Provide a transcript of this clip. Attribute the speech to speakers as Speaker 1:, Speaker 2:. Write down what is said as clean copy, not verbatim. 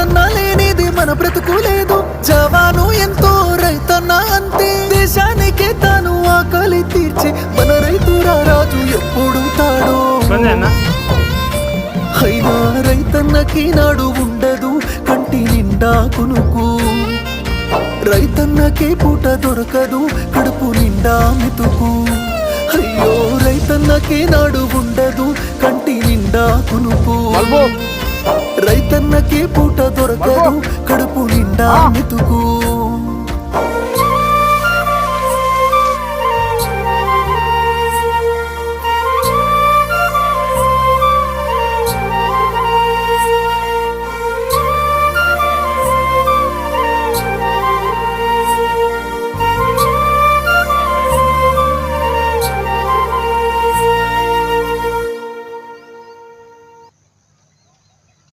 Speaker 1: రైతన్న లేనిది మన బ్రతుకు లేదు. జవాను ఎంతో రైతన్న అంతే, దేశానికే తాను ఆకలి తీర్చి మన రైతురా రాజు ఎప్పుడు తాడో. అయినా రైతన్నకి నాడు ఉండదు కంటి నిండా కునుకు, రైతన్నకే పూట దొరకదు కడుపు నిండా మెతుకు. అయ్యో రైతన్నకే నాడు ఉండదు కంటి నిండా కునుకు, రైతన్నకే పూట దొరకదు కడుపు నిండా మెతుకు.